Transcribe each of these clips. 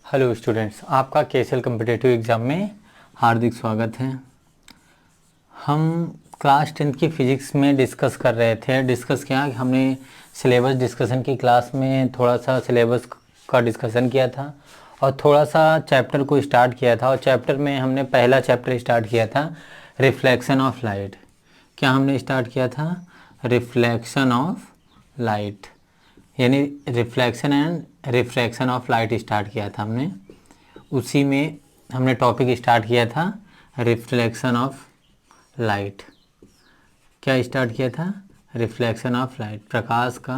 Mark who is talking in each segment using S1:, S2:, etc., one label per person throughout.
S1: Hello students, आपका केएसएल competitive exam में हार्दिक स्वागत है। हम क्लास 10 की फ़िज़िक्स में डिस्कस कर रहे थे। डिस्कस क्या, हमने सिलेबस डिस्कशन की क्लास में थोड़ा सा सिलेबस का डिस्कशन किया था और थोड़ा सा चैप्टर को स्टार्ट किया था। और चैप्टर में हमने पहला चैप्टर स्टार्ट किया था रिफ्लेक्शन ऑफ लाइट। क्या हमने स्टार्ट किया था? रिफ्लेक्शन ऑफ लाइट, यानी reflection and refraction of light start किया था हमने। उसी में हमने टॉपिक स्टार्ट किया था रिफ्लेक्शन ऑफ लाइट। क्या स्टार्ट किया था? रिफ्लेक्शन ऑफ लाइट, प्रकाश का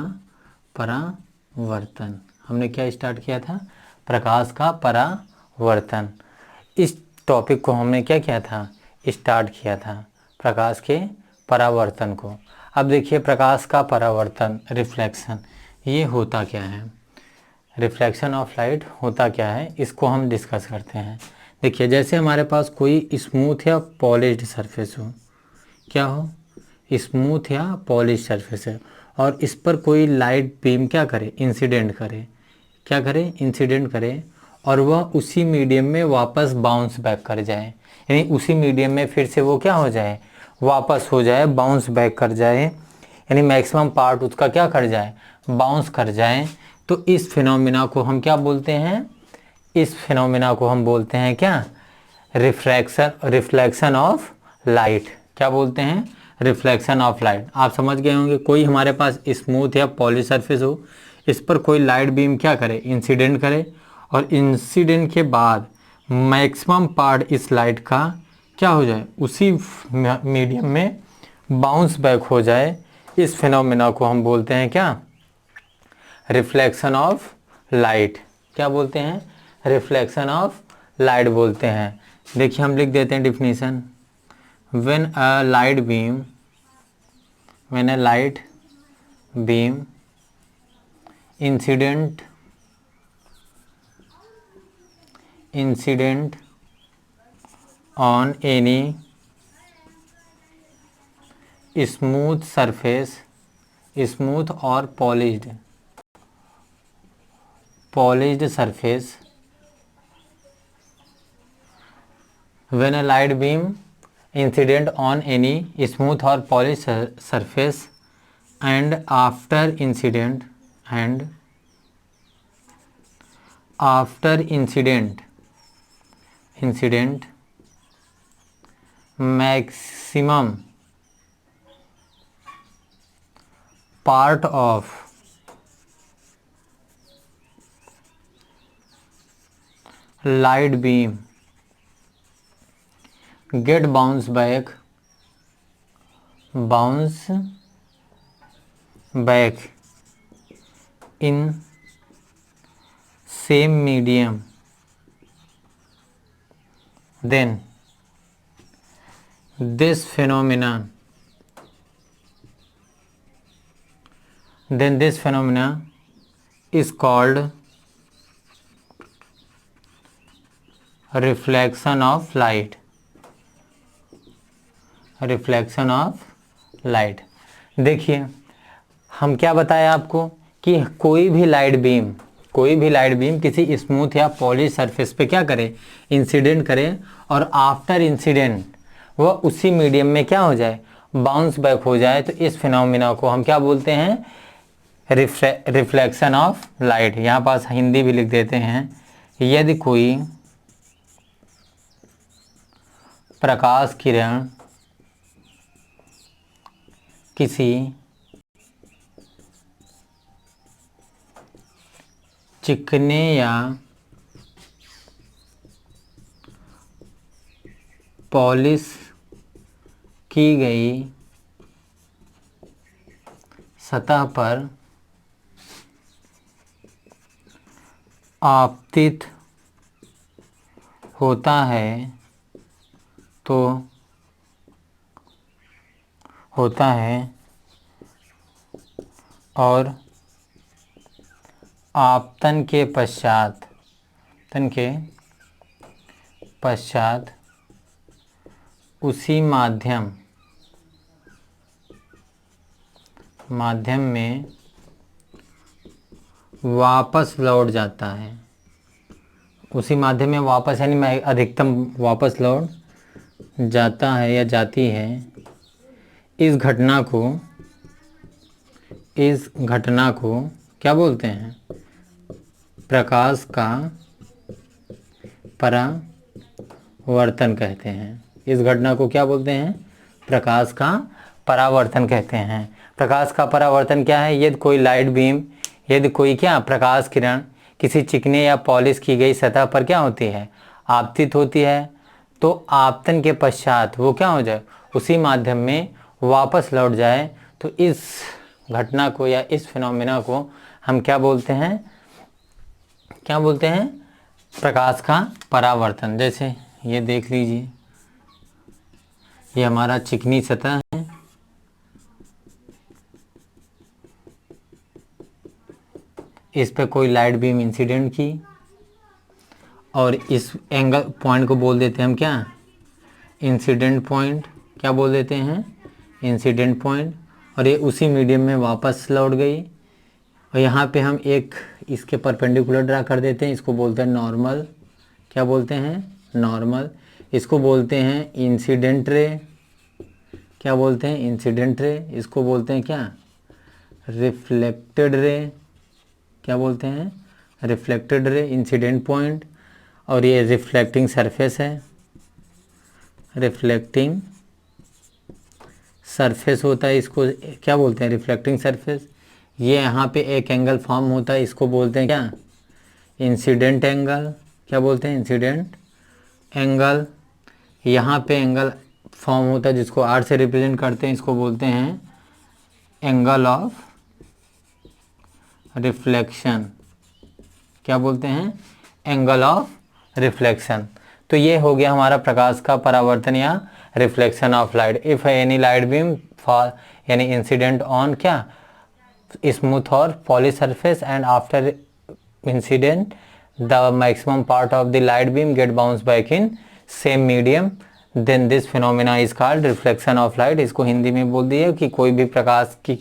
S1: परावर्तन। हमने क्या स्टार्ट किया था? प्रकाश का परावर्तन। इस टॉपिक को हमने क्या किया था? स्टार्ट किया था, प्रकाश के परावर्तन को। अब देखिए, प्रकाश का परावर्तन, रिफ्लेक्शन, ये होता क्या है? रिफ्लेक्शन ऑफ लाइट होता क्या है, इसको हम डिस्कस करते हैं। देखिए, जैसे हमारे पास कोई स्मूथ या पॉलिश्ड सरफेस हो, क्या हो? स्मूथ या पॉलिश सरफेस है और इस पर कोई लाइट बीम क्या करे? इंसिडेंट करे। क्या करे? इंसिडेंट करे और वह उसी मीडियम में वापस बाउंस बैक कर जाए, यानी उसी मीडियम में फिर से वो क्या हो जाए? वापस हो जाए, बाउंस बैक कर जाए, यानी मैक्सिमम पार्ट उसका क्या कर जाए? बाउंस कर जाए। तो इस फिनोमिना को हम क्या बोलते हैं? इस फिनोमिना को हम बोलते हैं क्या? Reflection of light. क्या बोलते हैं? Reflection of light. आप समझ गए होंगे, कोई हमारे पास स्मूथ या पॉलिश सरफेस हो, इस पर कोई लाइट बीम क्या करे? इंसिडेंट करे और इंसिडेंट के बाद मैक्सिमम पार्ट इस लाइट का क्या हो जाए? उसी मीडियम में बाउंस बैक हो जाए। इस फिनोमिना को हम बोलते हैं क्या? Reflection of light. क्या बोलते हैं? रिफ्लेक्शन ऑफ लाइट बोलते हैं। देखिए, हम लिख देते हैं definition. When a light beam, when a light beam incident on any smooth surface, smooth or polished surface, when a light beam incident on any smooth or polished surface and after incident maximum part of light beam get bounce back in same medium, then this phenomenon is called reflection of light. Reflection of light. देखिए, हम क्या बताया आपको कि कोई भी light beam किसी smooth या पॉलिश सरफेस पे क्या करे? इंसिडेंट करे और आफ्टर इंसिडेंट वह उसी मीडियम में क्या हो जाए? बाउंस बैक हो जाए। तो इस फिनोमिना को हम क्या बोलते हैं? Reflection of light. यहाँ पास हिंदी भी लिख देते हैं। यदि कोई प्रकाश किरण किसी चिकने या पॉलिश की गई सतह पर आपतित होता है तो और आपतन के पश्चात उसी माध्यम में वापस लौट जाता है। उसी माध्यम में वापस यानी मैं अधिकतम वापस लौट जाता है या जाती है। इस घटना को क्या बोलते हैं? प्रकाश का परावर्तन कहते हैं। इस घटना को क्या बोलते हैं? प्रकाश का परावर्तन कहते हैं। प्रकाश का परावर्तन क्या है? यदि कोई लाइट बीम, यदि कोई क्या प्रकाश किरण किसी चिकने या पॉलिश की गई सतह पर क्या होती है? आपतित होती है, तो आपतन के पश्चात वो क्या हो जाए? उसी माध्यम में वापस लौट जाए, तो इस घटना को या इस फिनोमेना को हम क्या बोलते हैं? क्या बोलते हैं? प्रकाश का परावर्तन। जैसे ये देख लीजिए, ये हमारा चिकनी सतह है, इस पे कोई लाइट बीम इंसिडेंट की और इस एंगल पॉइंट को बोल देते हैं हम क्या? Incident point. क्या बोल देते हैं? Incident point. और ये उसी मीडियम में वापस लौट गई, और यहाँ पे हम एक इसके परपेंडिकुलर ड्रा कर देते हैं, इसको बोलते हैं नॉर्मल। क्या बोलते हैं? नॉर्मल। इसको बोलते हैं इंसिडेंट रे। क्या बोलते हैं? Incident ray. इसको बोलते हैं क्या? Reflected ray. क्या बोलते हैं? Reflected ray, incident point. और ये रिफ्लेक्टिंग सरफेस है, रिफ्लेक्टिंग सरफेस होता है, इसको क्या बोलते हैं? Reflecting surface. ये यहाँ पे एक एंगल फॉर्म होता है, इसको बोलते हैं क्या? Incident angle. क्या बोलते हैं? Incident angle. यहाँ पे एंगल फॉर्म होता है जिसको आर से रिप्रेजेंट करते हैं, इसको बोलते हैं एंगल ऑफ रिफ्लेक्शन। क्या बोलते हैं? Angle of reflection. तो ये हो गया हमारा प्रकाश का परावर्तन या reflection of light. If any light beam fall यानी इंसिडेंट ऑन क्या? स्मूथ और polish surface and after incident the maximum part of the light beam get bounce back in same medium, then this phenomena is called reflection of light. इसको हिंदी में बोल दिए कि कोई भी प्रकाश की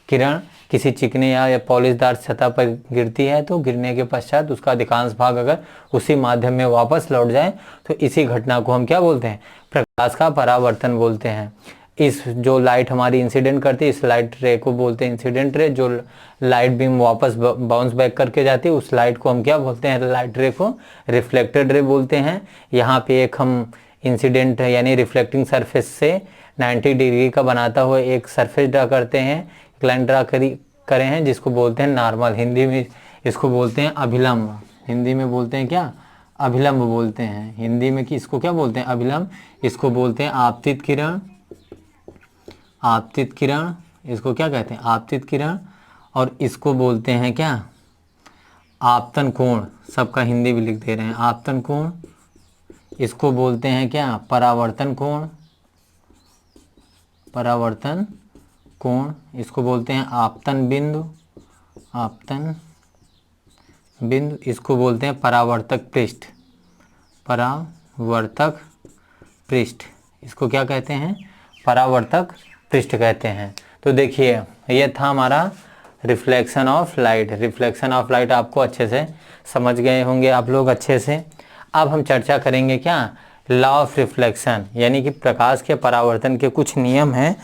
S1: किरण किसी चिकने या पॉलिशदार सतह पर गिरती है, तो गिरने के पश्चात उसका अधिकांश भाग अगर उसी माध्यम में वापस लौट जाए, तो इसी घटना को हम क्या बोलते हैं? प्रकाश का परावर्तन बोलते हैं। इस जो लाइट हमारी इंसिडेंट करती है, इस लाइट रे को बोलते हैं इंसिडेंट रे। जो लाइट बीम वापस बाउंस बैक करके जाती है, उस लाइट को हम क्या बोलते हैं? लाइट रे को रिफ्लेक्टेड रे बोलते हैं। यहाँ पे एक हम इंसिडेंट यानी रिफ्लेक्टिंग सरफेस से 90 डिग्री का बनाता हुआ एक सरफेस ड्रा करते हैं, एक लाइन ड्रा करे हैं, जिसको बोलते हैं नॉर्मल। हिंदी में इसको बोलते हैं अभिलंब। हिंदी में बोलते हैं क्या? अभिलंब बोलते हैं। हिंदी में कि इसको क्या बोलते हैं? अभिलंब। इसको बोलते हैं आपतित किरण। आपतित किरण, इसको क्या कहते हैं? आपतित किरण। और इसको बोलते हैं क्या? आपतन कोण। सबका हिंदी भी लिख दे रहे हैं, आपतन कोण। इसको बोलते हैं क्या? परावर्तन कोण। परावर्तन कोण। इसको बोलते हैं आपतन बिंदु। आपतन बिंदु। इसको बोलते हैं परावर्तक पृष्ठ। परावर्तक पृष्ठ। इसको क्या कहते हैं? परावर्तक पृष्ठ कहते हैं। तो देखिए, ये था हमारा reflection of light. Reflection of light आपको अच्छे से समझ गए होंगे आप लोग अच्छे से। अब हम चर्चा करेंगे क्या? लॉ ऑफ रिफ्लेक्शन, यानी कि प्रकाश के परावर्तन के कुछ नियम हैं,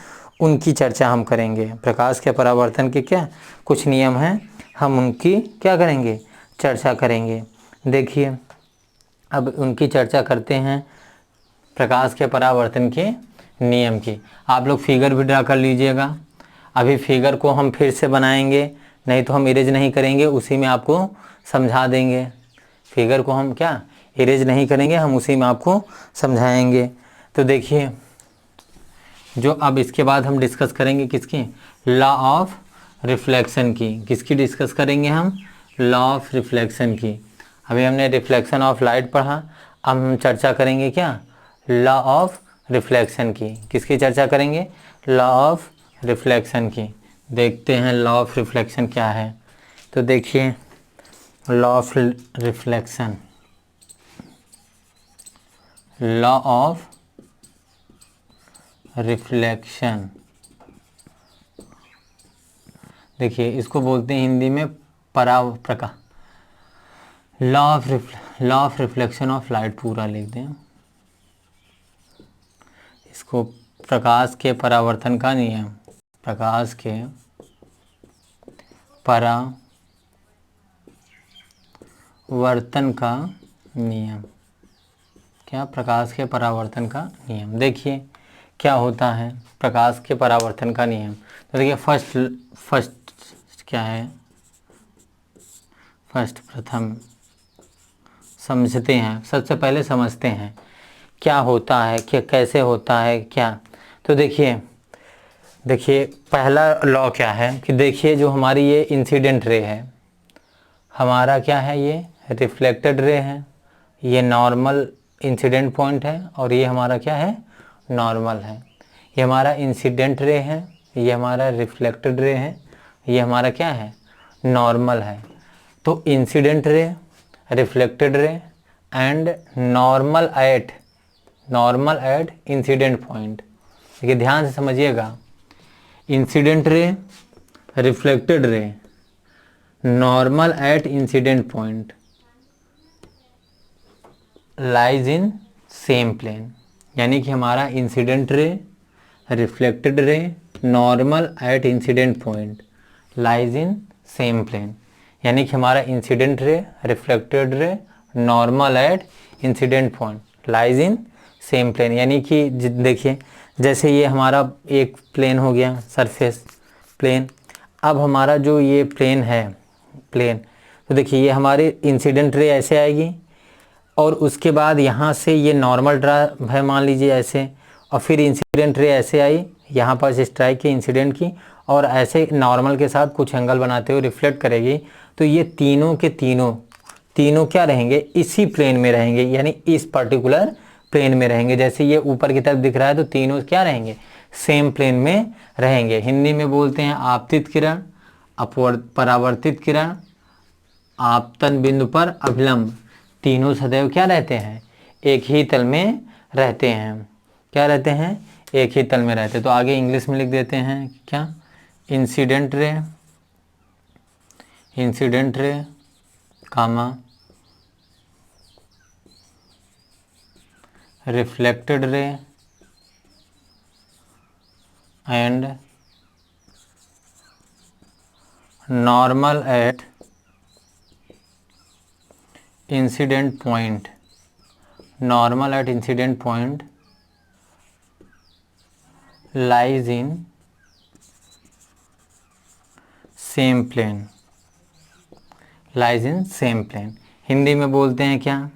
S1: उनकी चर्चा हम करेंगे। प्रकाश के परावर्तन के क्या कुछ नियम हैं, हम उनकी क्या करेंगे? चर्चा करेंगे। देखिए, अब उनकी चर्चा करते हैं, प्रकाश के परावर्तन के नियम की। आप लोग फिगर भी ड्रा कर लीजिएगा। अभी फिगर को हम फिर से बनाएंगे, नहीं तो हम इरेज नहीं करेंगे, उसी में आपको समझा देंगे। फिगर को हम क्या इरेज नहीं करेंगे, हम उसी में आपको समझाएंगे। तो देखिए, जो अब इसके बाद हम डिस्कस करेंगे किसकी? लॉ ऑफ रिफ्लेक्शन की। किसकी डिस्कस करेंगे हम? लॉ ऑफ रिफ्लेक्शन की। अभी हमने रिफ्लेक्शन ऑफ लाइट पढ़ा, अब हम चर्चा करेंगे क्या? लॉ ऑफ रिफ्लेक्शन की। किसकी चर्चा करेंगे? लॉ ऑफ रिफ्लेक्शन की। देखते हैं लॉ ऑफ रिफ्लेक्शन क्या है। तो देखिए, law of reflection, law of reflection, देखिए इसको बोलते हैं हिंदी में प्रकाश। Law of law of reflection of light पूरा लिख दें, इसको प्रकाश के परावर्तन का नियम, प्रकाश के परावर्तन का नियम, क्या प्रकाश के परावर्तन का नियम। देखिए क्या होता है प्रकाश के परावर्तन का नियम। तो देखिए फर्स्ट क्या है, प्रथम समझते हैं, सबसे पहले समझते हैं क्या होता है, क्या कैसे होता है क्या। तो देखिए पहला लॉ क्या है कि देखिए जो हमारी ये इंसिडेंट रे है, हमारा क्या है, ये रिफ्लेक्टेड रे है, ये नॉर्मल इंसिडेंट पॉइंट है, और ये हमारा क्या है, नॉर्मल है। ये हमारा इंसिडेंट रे है, ये हमारा रिफ्लेक्टेड रे है, ये हमारा क्या है, नॉर्मल है। तो incident ray, reflected ray and normal at incident point. देखिए ध्यान से समझिएगा, incident ray, reflected ray, normal at incident point lies in same plane. यानी कि हमारा incident ray, reflected ray, normal at incident point lies in same plane. यानी कि हमारा incident ray, reflected ray, normal at incident point lies in same plane. यानी कि देखिए जैसे ये हमारा एक प्लेन हो गया, सरफेस प्लेन। अब हमारा जो ये प्लेन है, प्लेन, तो देखिए ये हमारी इंसिडेंट रे ऐसे आएगी, और उसके बाद यहाँ से ये नॉर्मल ड्रा है मान लीजिए ऐसे, और फिर इंसिडेंट रे ऐसे आई, यहाँ पर स्ट्राइक की इंसिडेंट की, और ऐसे नॉर्मल के साथ कुछ एंगल बनाते हुए रिफ्लेक्ट करेगी। तो ये तीनों के तीनों क्या रहेंगे, इसी प्लेन में रहेंगे, यानी इस पर्टिकुलर प्लेन में रहेंगे। जैसे ये ऊपर की तरफ दिख रहा है तो तीनों क्या रहेंगे, सेम प्लेन में रहेंगे। हिंदी में बोलते हैं आपतित किरण, परावर्तित किरण, आपतन बिंदु पर अभिलंब, तीनों सदैव क्या रहते हैं, एक ही तल में रहते हैं। क्या रहते हैं, एक ही तल में रहते हैं। तो आगे इंग्लिश में लिख देते हैं क्या, incident ray comma reflected ray and normal at incident point lies in same plane, Hindi में बोलते हैं क्या,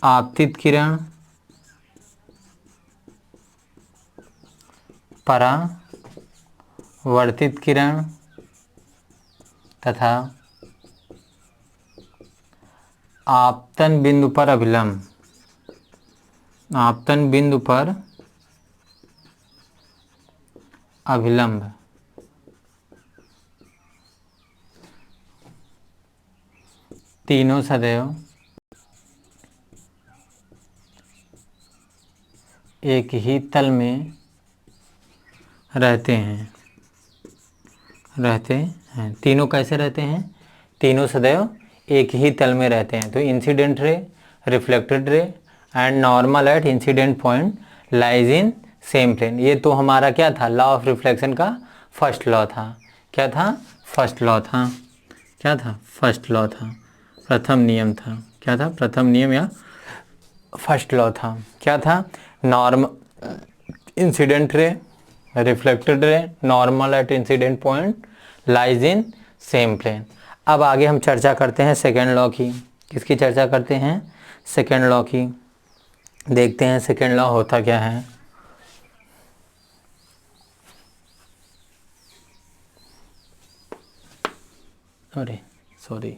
S1: आपतित किरण, परावर्तित किरण तथा आपतन बिंदु पर अभिलंब, तीनों सदैव एक ही तल में रहते हैं। तीनों कैसे रहते हैं, तीनों सदैव एक ही तल में रहते हैं। तो incident ray, reflected ray and normal at incident point lies in same plane. ये तो हमारा क्या था, लॉ ऑफ रिफ्लेक्शन का फर्स्ट लॉ था। क्या था, फर्स्ट लॉ था। क्या था, फर्स्ट लॉ था, प्रथम नियम था। क्या था, प्रथम नियम या फर्स्ट लॉ था। क्या था, normal incident ray, reflected ray, normal at incident point lies in same plane. अब आगे हम चर्चा करते हैं सेकेंड लॉ की। किसकी चर्चा करते हैं, सेकेंड लॉ की। देखते हैं सेकेंड लॉ होता क्या है। अरे सॉरी,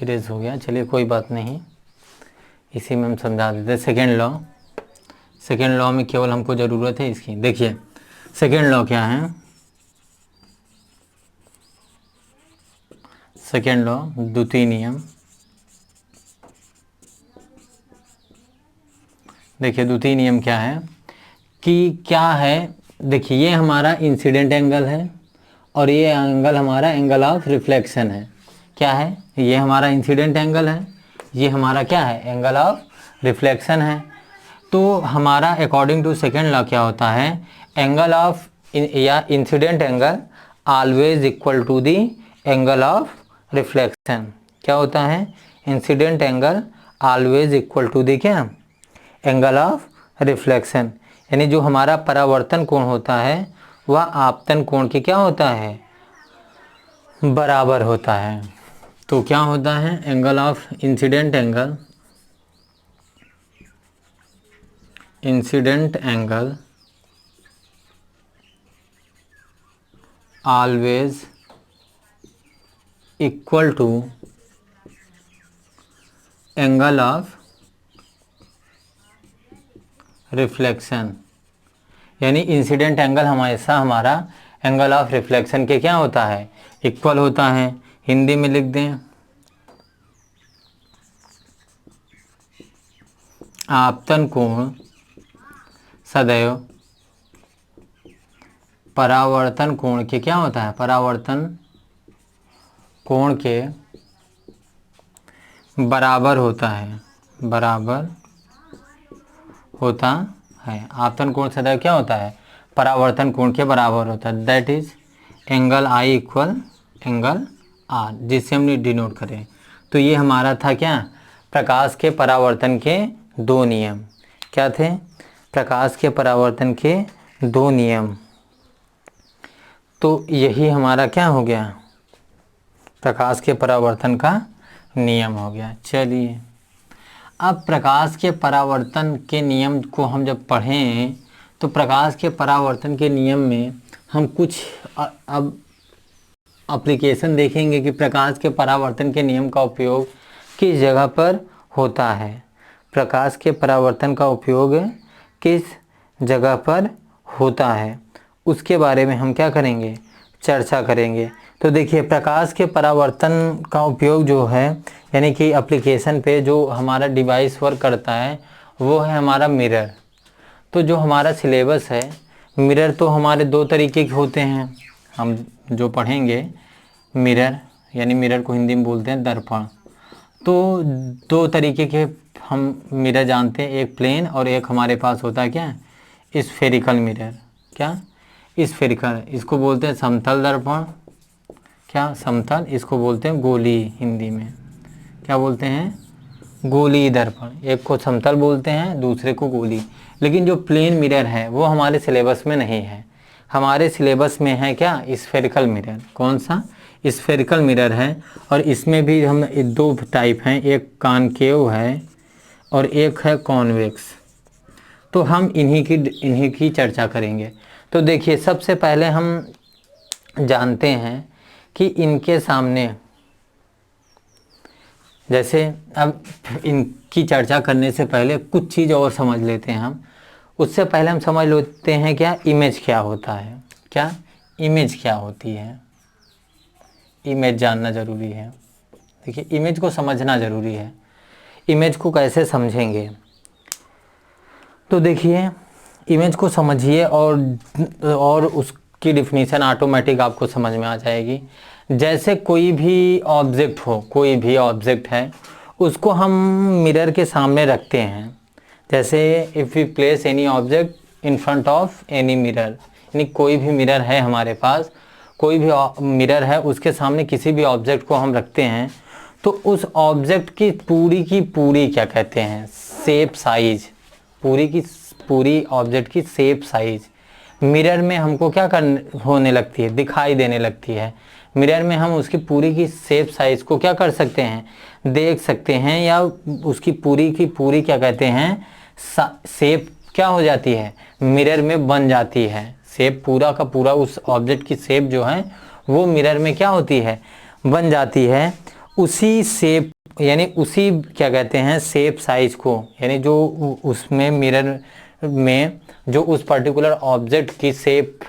S1: इरेज हो गया, चलिए कोई बात नहीं, इसी में हम समझा देते हैं। सेकेंड लॉ में केवल हमको ज़रूरत है इसकी। देखिए सेकेंड लॉ क्या है, सेकेंड लॉ द्वितीय नियम। देखिए द्वितीय नियम क्या है कि क्या है, देखिए ये हमारा इंसिडेंट एंगल है और ये एंगल हमारा एंगल ऑफ रिफ्लेक्शन है। क्या है, ये हमारा इंसिडेंट एंगल है, ये हमारा क्या है, एंगल ऑफ रिफ्लेक्शन है। तो हमारा अकॉर्डिंग टू सेकेंड लॉ क्या होता है, एंगल ऑफ या incident angle always equal to the angle of reflection. क्या होता है, incident angle always equal to the क्या, एंगल ऑफ रिफ्लेक्शन। यानी जो हमारा परावर्तन कोण होता है वह आपतन कोण के क्या होता है, बराबर होता है। तो क्या होता है, angle of incident angle always equal to angle of reflection. यानी इंसिडेंट एंगल हमेशा हमारा एंगल ऑफ रिफ्लेक्शन के क्या होता है, इक्वल होता है। हिंदी में लिख दें, आपतन कोण सदैव परावर्तन कोण के क्या होता है, परावर्तन कोण के बराबर होता है, बराबर होता है। आपतन कोण सदैव क्या होता है, परावर्तन कोण के बराबर होता है। That is angle I equal angle R, जिससे हम डिनोट करें। तो ये हमारा था क्या, प्रकाश के परावर्तन के दो नियम। क्या थे, प्रकाश के परावर्तन के दो नियम। तो यही हमारा क्या हो गया, प्रकाश के परावर्तन का नियम हो गया। चलिए अब प्रकाश के परावर्तन के नियम को हम जब पढ़ें तो प्रकाश के परावर्तन के नियम में हम कुछ अब एप्लीकेशन देखेंगे कि प्रकाश के परावर्तन के नियम का उपयोग किस जगह पर होता है, प्रकाश के परावर्तन का उपयोग किस जगह पर होता है, उसके बारे में हम क्या करेंगे, चर्चा करेंगे। तो देखिए प्रकाश के परावर्तन का उपयोग जो है, यानी कि एप्लीकेशन पे जो हमारा डिवाइस वर्क करता है वो है हमारा मिरर। तो जो हमारा सिलेबस है, मिरर तो हमारे दो तरीके के होते हैं, हम जो पढ़ेंगे मिरर, यानी मिरर को हिंदी में बोलते हैं दर्पण। तो दो तरीके के हम मिरर जानते हैं, एक प्लेन और एक हमारे पास होता है क्या, स्फेरिकल मिरर। क्या, स्फेरिकल, इसको बोलते हैं समतल दर्पण। क्या, समतल, इसको बोलते हैं गोली, हिंदी में क्या बोलते हैं, गोली दर्पण। एक को समतल बोलते हैं, दूसरे को गोली। लेकिन जो प्लेन मिरर है वो हमारे सिलेबस में नहीं है, हमारे सिलेबस में है क्या, स्फेरिकल मिरर। कौन सा, स्फेरिकल मिरर है। और इसमें भी हम दो टाइप हैं, एक कॉनकेव है और एक है कॉन्वेक्स। तो हम इन्हीं की चर्चा करेंगे। तो देखिए सबसे पहले हम जानते हैं कि इनके सामने, जैसे अब इनकी चर्चा करने से पहले कुछ चीज़ और समझ लेते हैं हम। उससे पहले हम समझ लेते हैं क्या, इमेज क्या होता है। क्या, इमेज क्या होती है, इमेज जानना ज़रूरी है। देखिए इमेज को समझना ज़रूरी है। इमेज को कैसे समझेंगे, तो देखिए इमेज को समझिए और उसकी डिफिनीशन ऑटोमेटिक आपको समझ में आ जाएगी। जैसे कोई भी ऑब्जेक्ट हो, कोई भी ऑब्जेक्ट है, उसको हम मिरर के सामने रखते हैं। जैसे if we place any object in front of any mirror, यानी कोई भी मिरर है हमारे पास, कोई भी मिरर है, उसके सामने किसी भी ऑब्जेक्ट को हम रखते हैं, तो उस ऑब्जेक्ट की पूरी क्या कहते हैं, शेप साइज, पूरी की पूरी ऑब्जेक्ट की शेप साइज मिरर में हमको क्या होने लगती है, दिखाई देने लगती है। मिरर में हम उसकी पूरी की शेप साइज को क्या कर सकते हैं, देख सकते हैं, या उसकी पूरी की पूरी क्या कहते हैं, शेप क्या हो जाती है, मिरर में बन जाती है। शेप पूरा का पूरा उस ऑब्जेक्ट की शेप जो है वो मिरर में क्या होती है, बन जाती है। उसी शेप यानी उसी क्या कहते हैं शेप साइज को, यानी जो उसमें मिरर में जो उस पर्टिकुलर ऑब्जेक्ट की शेप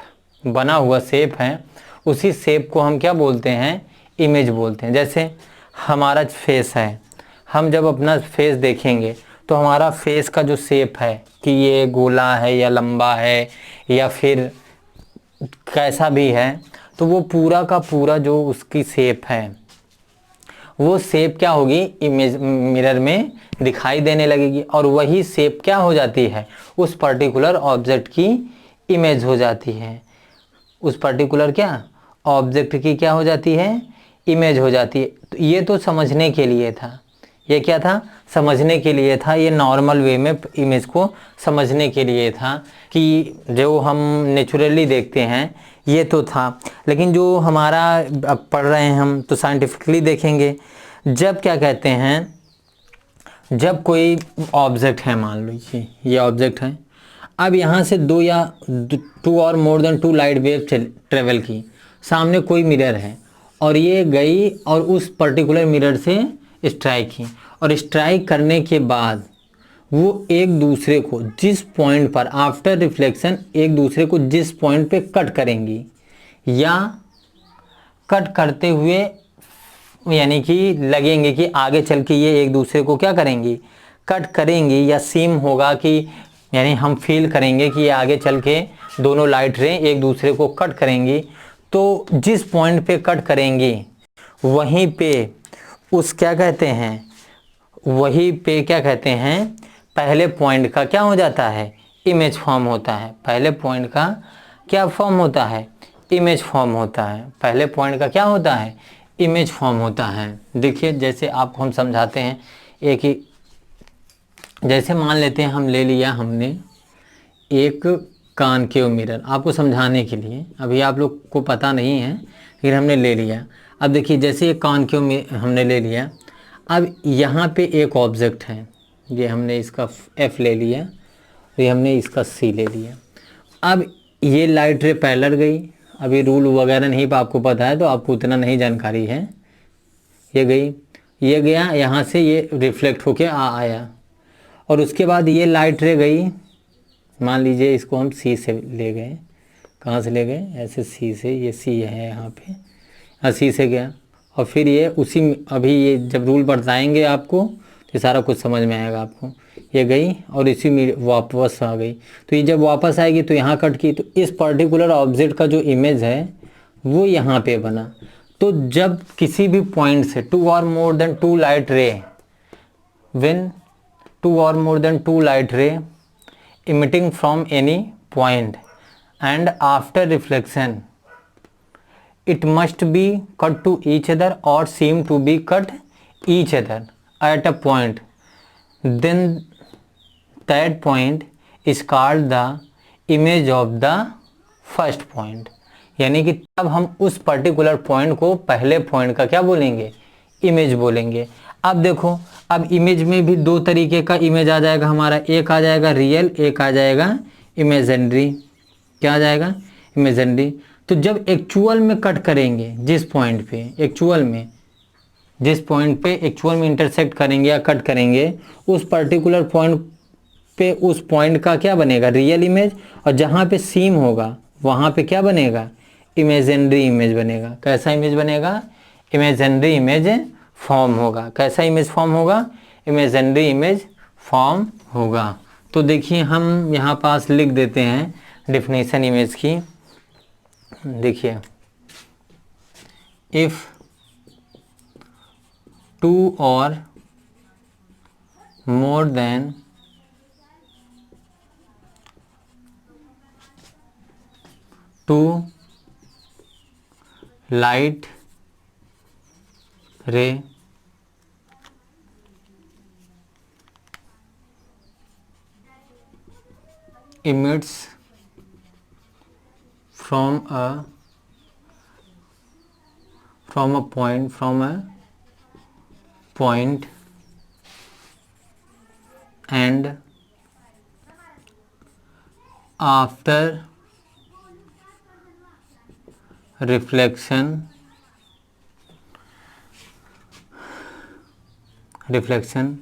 S1: बना हुआ शेप है, उसी शेप को हम क्या बोलते हैं, इमेज बोलते हैं। जैसे हमारा फेस है, हम जब अपना फेस देखेंगे तो हमारा फेस का जो शेप है कि ये गोला है या लंबा है या फिर कैसा भी है, तो वो पूरा का पूरा जो उसकी शेप है वो शेप क्या होगी, इमेज मिरर में दिखाई देने लगेगी, और वही शेप क्या हो जाती है, उस पर्टिकुलर ऑब्जेक्ट की इमेज हो जाती है। उस पर्टिकुलर क्या ऑब्जेक्ट की क्या हो जाती है, इमेज हो जाती है। तो ये तो समझने के लिए था, ये क्या था, समझने के लिए था, ये नॉर्मल वे में इमेज को समझने के लिए था कि जो हम नेचुरली देखते हैं ये तो था। लेकिन जो हमारा अब पढ़ रहे हैं हम तो साइंटिफिकली देखेंगे। जब क्या कहते हैं, जब कोई ऑब्जेक्ट है, मान लीजिए ये ऑब्जेक्ट है, अब यहाँ से दो या two or more than two light wave travel की, सामने कोई मिरर है और ये गई और उस पर्टिकुलर मिरर से स्ट्राइक की, और स्ट्राइक करने के बाद वो एक दूसरे को जिस पॉइंट पर आफ्टर रिफ्लेक्शन एक दूसरे को जिस पॉइंट पे कट करेंगी, या कट करते हुए यानी कि लगेंगे कि आगे चल के ये एक दूसरे को क्या करेंगी, कट करेंगी, या सीम होगा कि यानी हम फील करेंगे कि ये आगे चल के दोनों लाइट रे एक दूसरे को कट करेंगी। तो जिस पॉइंट पे कट करेंगी वहीं पे उस क्या कहते हैं, वहीं पे क्या कहते हैं, पहले पॉइंट का क्या हो जाता है, इमेज फॉर्म होता है। पहले पॉइंट का क्या फॉर्म होता है, इमेज फॉर्म होता है। पहले पॉइंट का क्या होता है, इमेज फॉर्म होता है। देखिए जैसे आपको हम समझाते हैं, एक ही जैसे मान लेते हैं, हम ले लिया हमने एक कॉनकेव मिरर, आपको समझाने के लिए, अभी आप लोग को पता नहीं है लेकिन हमने ले लिया। अब देखिए जैसे एक कॉनकेव में हमने ले लिया, अब यहाँ पे एक ऑब्जेक्ट है, ये हमने इसका एफ ले लिया, ये हमने इसका सी ले लिया। अब ये लाइट रे पैरेलल गई, अभी रूल वगैरह नहीं आपको पता है तो आपको उतना नहीं जानकारी है। ये गई, ये गया, यहाँ से ये रिफ्लेक्ट होके आया, और उसके बाद ये लाइट रे गई, मान लीजिए इसको हम सी से ले गए, कहाँ से ले गए, ऐसे सी से, ये सी है यहाँ पे, हाँ सी से गया, और फिर ये उसी अभी ये जब रूल बताएंगे आपको तो सारा कुछ समझ में आएगा आपको। ये गई और इसी में वापस आ गई, तो ये जब वापस आएगी तो यहाँ कट की, तो इस पर्टिकुलर ऑब्जेक्ट का जो इमेज है वो यहाँ पे बना। तो जब किसी भी पॉइंट से two or more than two light ray, when two or more than two light ray emitting from any point and after reflection it must be cut to each other or seem to be cut each other at a point, then that point is called the image of the first point। यानी कि तब हम उस particular point को पहले point का क्या बोलेंगे, इमेज बोलेंगे। अब देखो, अब इमेज में भी दो तरीके का इमेज आ जाएगा हमारा, एक आ जाएगा रियल, एक आ जाएगा इमेजिनरी। क्या आ जाएगा, इमेजिनरी। तो जब एक्चुअल में कट करेंगे जिस पॉइंट पे, एक्चुअल में जिस पॉइंट पे एक्चुअल में इंटरसेक्ट करेंगे या कट करेंगे, उस पर्टिकुलर पॉइंट पे उस पॉइंट का क्या बनेगा, रियल इमेज, और जहाँ पे सीम होगा वहाँ पे क्या बनेगा, इमेजिनरी इमेज बनेगा। कैसा इमेज बनेगा, इमेजिनरी इमेज फॉर्म होगा। कैसा इमेज फॉर्म होगा, इमेजिनरी इमेज फॉर्म होगा। तो देखिए हम यहाँ पास लिख देते हैं डिफिनेशन इमेज की। देखिए, if two or more than two light ray emits from a point and after reflection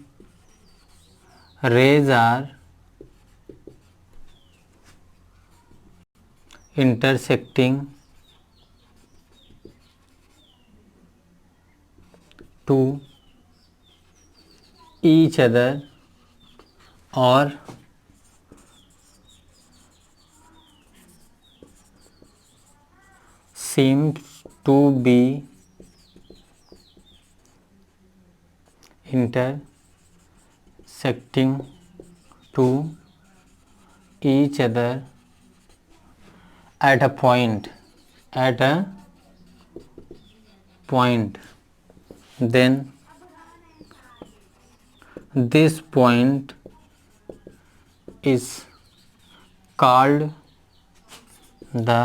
S1: rays are intersecting to each other or seems to be intersecting to each other at a point, then this point is called the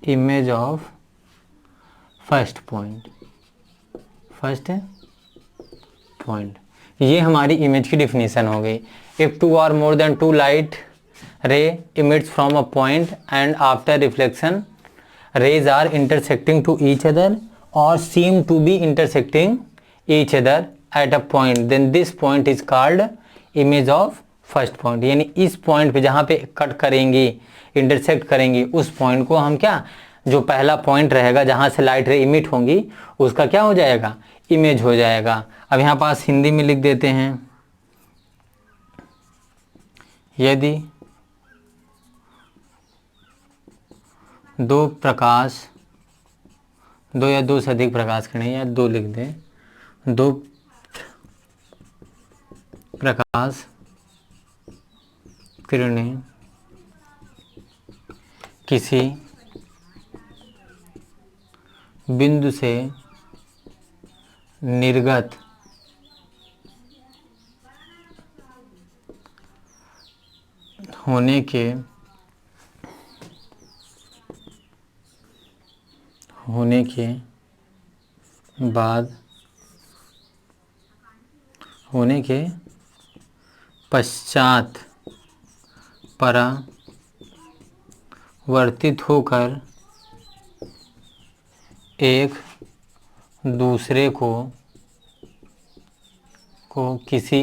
S1: image of first point. ये हमारी image की definition हो गई। If two or more than two light ray emits from a point and after reflection rays are intersecting to each other or seem to be intersecting each other at a point, then this point is called image of first point. यानी इस point पे जहाँ पे cut करेंगी, intersect करेंगी, उस point को हम क्या, जो पहला पॉइंट रहेगा जहाँ से लाइट रे इमिट होंगी, उसका क्या हो जाएगा, इमेज हो जाएगा। अब यहाँ पास हिंदी में लिख देते हैं, यदि दो या दो से अधिक प्रकाश किरणें, या दो लिख दें, दो प्रकाश किरणें किसी बिंदु से निर्गत होने के पश्चात परावर्तित होकर एक दूसरे को किसी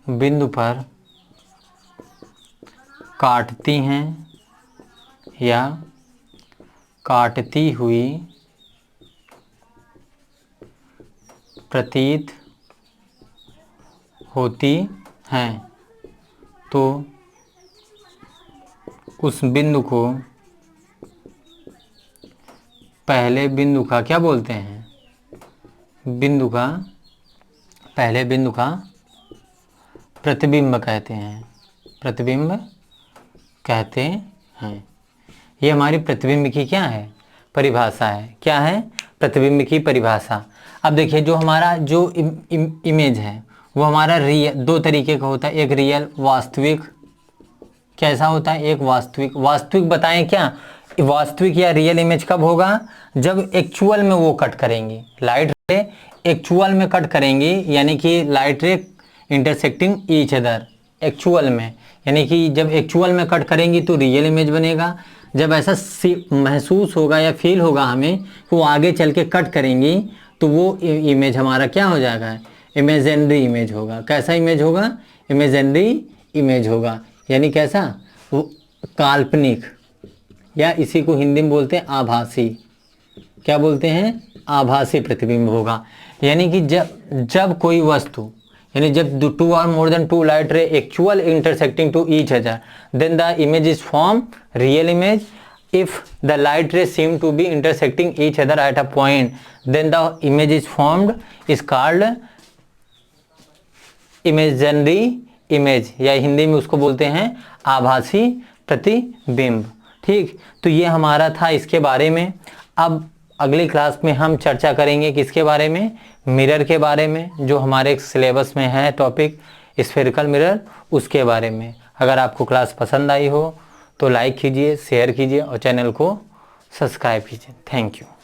S1: बिंदु पर काटती हैं या काटती हुई प्रतीत होती हैं, तो उस बिंदु को पहले बिंदु का क्या बोलते हैं, पहले बिंदु का प्रतिबिंब कहते हैं, ये हमारी प्रतिबिंब की क्या है, परिभाषा है। क्या है, प्रतिबिंब की परिभाषा। अब देखिए, जो हमारा जो इमेज है वो हमारा रियल, दो तरीके का होता है, एक रियल वास्तविक, कैसा होता है, एक वास्तविक बताएं क्या, वास्तविक या रियल इमेज कब होगा, जब एक्चुअल में वो कट करेंगी, लाइट रे एक्चुअल में कट करेंगी, यानी कि लाइट रे इंटरसेक्टिंग ईच अदर एक्चुअल में, यानी कि जब एक्चुअल में कट करेंगी तो रियल इमेज बनेगा। जब ऐसा महसूस होगा या फील होगा हमें कि वो आगे चल के कट करेंगी, तो वो इमेज हमारा क्या हो जाएगा, इमेजिनरी इमेज होगा। कैसा इमेज होगा, इमेजिनरी इमेज होगा, यानी कैसा, वो काल्पनिक, या इसी को हिंदी में बोलते हैं आभासी। क्या बोलते हैं, आभासी प्रतिबिंब होगा। यानी कि जब कोई वस्तु, यानी जब two or more than two light ray actual intersecting to each other, then the image is form real image. If the light ray seem to be intersecting each other at a point, then the image is formed is called imaginary image, या हिंदी में उसको बोलते हैं आभासी प्रतिबिंब। ठीक, तो ये हमारा था इसके बारे में। अब अगली क्लास में हम चर्चा करेंगे किसके बारे में, मिरर के बारे में, जो हमारे सिलेबस में है टॉपिक स्फेरिकल मिरर, उसके बारे में। अगर आपको क्लास पसंद आई हो तो लाइक कीजिए, शेयर कीजिए और चैनल को सब्सक्राइब कीजिए। Thank you.